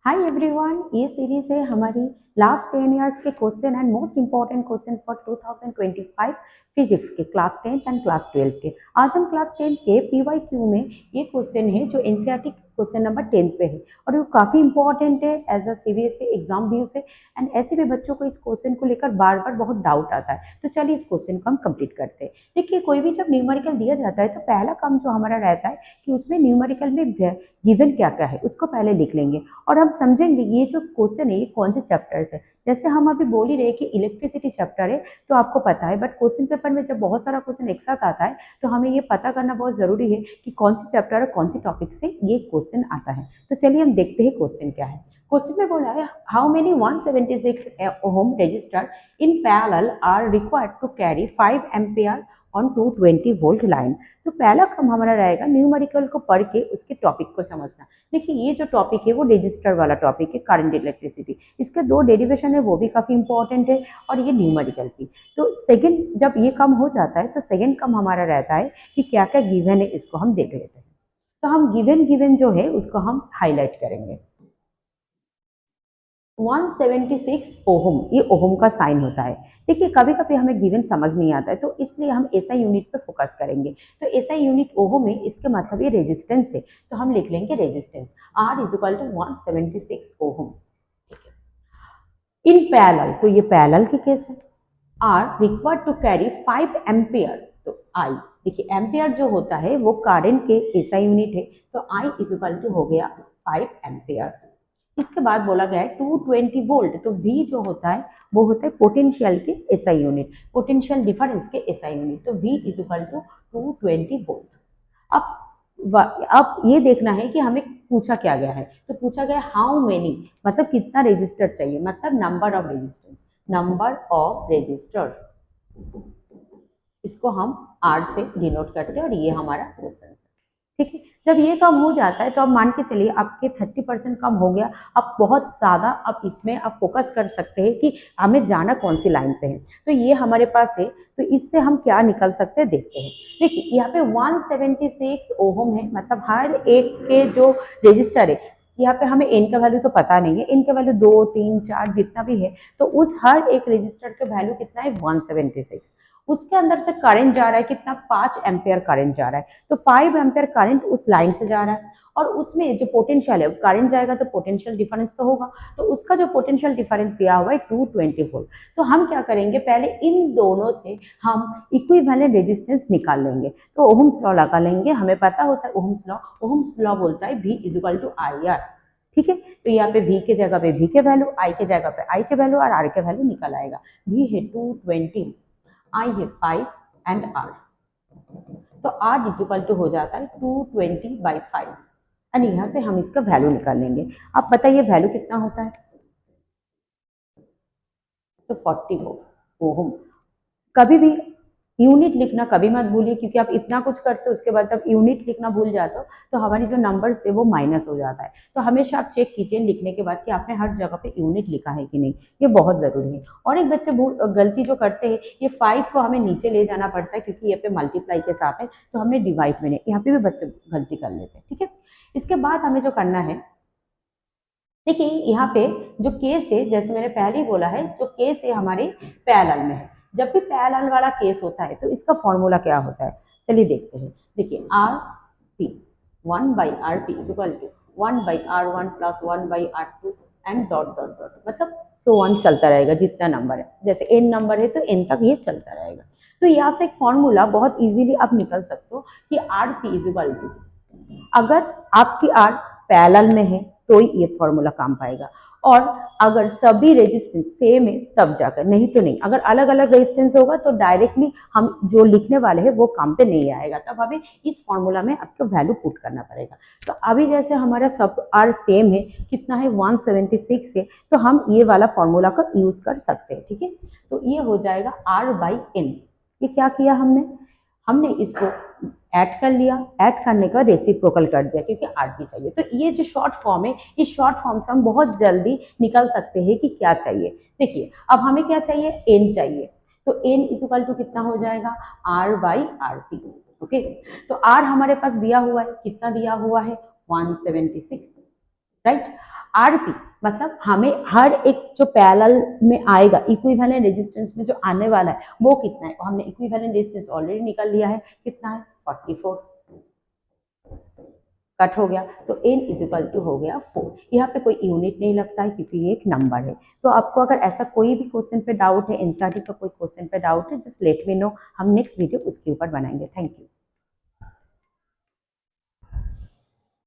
Hi everyone, ये series है हमारी लास्ट 10 इयर्स के question and most important question for 2025 physics के क्लास 10th एंड क्लास 12 के। आज हम क्लास 10th के पीवाईक्यू में ये क्वेश्चन है जो एनसीईआरटी क्वेश्चन नंबर 10 पे है और ये काफ़ी इंपॉर्टेंट है as a CBSE exam view से। एंड ऐसे भी बच्चों को इस क्वेश्चन को लेकर बार बार बहुत डाउट आता है, तो चलिए इस क्वेश्चन को हम कंप्लीट करते हैं। देखिए, कोई भी जब न्यूमेरिकल दिया जाता है तो पहला काम जो हमारा रहता है कि उसमें न्यूमेरिकल में गिवन क्या क्या है उसको पहले लिख लेंगे और हम समझेंगे ये जो क्वेश्चन है ये कौन से चैप्टर्स है। जैसे हम अभी बोल ही रहे कि इलेक्ट्रिसिटी चैप्टर है तो आपको पता है, बट क्वेश्चन पेपर में जब बहुत सारा क्वेश्चन एक साथ आता है तो हमें ये पता करना बहुत जरूरी है कि कौन सी चैप्टर और कौन सी टॉपिक से ये क्वेश्चन आता है। तो चलिए हम देखते हैं क्वेश्चन क्या है। क्वेश्चन में बोला है how many 176 ohm resistor in parallel are required to carry 5 ampere on 220 volt line. तो पहला काम हमारा रहेगा न्यूमेरिकल को पढ़ के उसके टॉपिक को समझना। देखिए, ये जो टॉपिक है वो रजिस्टर वाला टॉपिक है, करंट इलेक्ट्रिसिटी। इसके दो डेरिवेशन है वो भी काफी इंपॉर्टेंट है और ये न्यूमेरिकल भी। तो सेकंड जब ये काम हो जाता है तो सेकंड काम हमारा रहता है कि क्या क्या गिवन है इसको हम देख लेते हैं। तो हम गिवन जो है उसको हम हाईलाइट करेंगे। 176 ओहम, ये ओहम का साइन होता है। देखिए, कभी कभी हमें गिवन समझ नहीं आता है तो इसलिए हम एसआई यूनिट पे फोकस करेंगे। तो एसआई यूनिट ओहम है, इसके मतलब ये रेजिस्टेंस है, तो हम लिख लेंगे resistance R is equal to 176 ohm. ठीक है, इन पैरेलल, तो ये पैरेलल की केस है। R required to carry 5 ampere, तो आई, देखिए एम्पियर जो होता है वो करंट के एसआई यूनिट है, तो आई इज इक्वल टू हो गया 5 एम्पियर। इसके बाद बोला गया है 220 वोल्ट, तो V जो होता है वो होता है पोटेंशियल के एसआई यूनिट, पोटेंशियल डिफरेंस के एसआई यूनिट, तो V is equal to 220 volt. अब अब ये देखना है कि हमें पूछा क्या गया है। तो पूछा गया हाउ मेनी, मतलब कितना रेजिस्टर चाहिए, मतलब number of resistor, number of resistor, इसको हम R से डिनोट करते हैं और ये हमारा क्वेश्चन है। ठीक है, जब ये कम हो जाता है तो अब मान के चलिए आपके 30% कम हो गया। अब बहुत ज़्यादा अब इसमें आप फोकस कर सकते हैं कि हमें जाना कौन सी लाइन पे है। तो ये हमारे पास है, तो इससे हम क्या निकल सकते हैं देखते हैं। देखिए, यहाँ पे 176 ओहम है, मतलब हर एक के जो रजिस्टर है, यहाँ पे हमें एन का वैल्यू तो पता नहीं है, एन का वैल्यू 2 3 4 जितना भी है, तो उस हर एक रजिस्टर के वैल्यू कितना है 176। उसके अंदर से करंट जा रहा है कितना, 5 एम्पियर करंट जा रहा है। तो 5 एम्पियर करंट उस लाइन से जा रहा है और उसमें जो पोटेंशियल है, करंट जाएगा तो पोटेंशियल डिफरेंस तो होगा, तो उसका जो पोटेंशियल डिफरेंस दिया हुआ है 220 वोल्ट। तो हम क्या करेंगे, पहले इन दोनों से हम इक्विवेलेंट रेजिस्टेंस निकाल लेंगे। तो ओहम्स लॉ लगा लेंगे, हमें पता होता है ओहम्स लॉ, ओहम्स लॉ बोलता है V is equal to I R. ठीक है, तो यहाँ पे V के जगह पे V के वैल्यू, I के जगह पे I के वैल्यू और R के वैल्यू निकल आएगा। V है 220, I है 5 एंड R, तो R इज इक्वल टू हो जाता है 220/5 एंड यहाँ से हम इसका वैल्यू निकाल लेंगे। आप बताइए वैल्यू कितना होता है, तो 40 ओहम। कभी भी यूनिट लिखना कभी मत भूलिए, क्योंकि आप इतना कुछ करते हो उसके बाद जब यूनिट लिखना भूल जाते हो तो हमारी जो नंबर्स है वो माइनस हो जाता है। तो हमेशा आप चेक कीजिए लिखने के बाद कि आपने हर जगह पे यूनिट लिखा है कि नहीं, ये बहुत जरूरी है। और एक बच्चे गलती जो करते हैं, ये 5 को हमें नीचे ले जाना पड़ता है क्योंकि ये पे मल्टीप्लाई के साथ है, तो हमने डिवाइड में नहीं, यहाँ पे भी बच्चे गलती कर लेते हैं। ठीक है, इसके बाद हमें जो करना है, देखिए यहाँ पे जो केस है, जैसे मैंने पहले ही बोला है, जो केस है हमारे पैरेलल में है। जब भी पैरेलल वाला केस होता है तो इसका फॉर्मूला क्या होता है, चलिए देखते हैं। देखिए R P 1/RP is equal to 1/R1 plus 1/R2 and dot dot dot, मतलब सो ऑन चलता रहेगा जितना नंबर है। जैसे एन नंबर है तो एन तक ये चलता रहेगा। तो यहाँ से एक फॉर्मूला बहुत इजीली आप निकल सकते हो कि R P is equal to, अगर आपकी आर पैरेलल में है तो ये फॉर्मूला काम पाएगा, और अगर सभी रेजिस्टेंस सेम है तब जाकर, नहीं तो नहीं। अगर अलग अलग रेजिस्टेंस होगा तो डायरेक्टली हम जो लिखने वाले हैं वो काम पे नहीं आएगा, तब हमें इस फॉर्मूला में आपको वैल्यू पुट करना पड़ेगा। तो अभी जैसे हमारा सब आर सेम है, कितना है 176 है, तो हम ये वाला फॉर्मूला का यूज कर सकते हैं। ठीक है, तो ये हो जाएगा R/N। ये क्या किया हमने, हमने इसको ऐड कर लिया, ऐड करने का रेसिप्रोकल कर दिया क्योंकि आरपी चाहिए। तो ये जो शॉर्ट फॉर्म है, इस शॉर्ट फॉर्म से हम बहुत जल्दी निकल सकते हैं कि क्या चाहिए। देखिए, अब हमें क्या चाहिए, एन चाहिए, तो एन इज इक्वल टू कितना हो जाएगा, R/RP। ओके, तो आर हमारे पास दिया हुआ है, कितना दिया हुआ है 176, राइट। आरपी मतलब हमें हर एक जो पैरेलल में आएगा इक्विवेलेंट रेजिस्टेंस में जो आने वाला है वो कितना है, हमने इक्विवेलेंट रेजिस्टेंस ऑलरेडी निकाल लिया है, कितना है 44, कट हो गया तो n इजिकल टू हो गया 4। यहाँ पे कोई यूनिट नहीं लगता है क्योंकि ये एक नंबर है। तो आपको अगर ऐसा कोई भी क्वेश्चन पे डाउट है, एनसीईआरटी का कोई क्वेश्चन पे डाउट है, जस्ट लेट मी नो, हम नेक्स्ट वीडियो उसके ऊपर बनाएंगे। Thank you.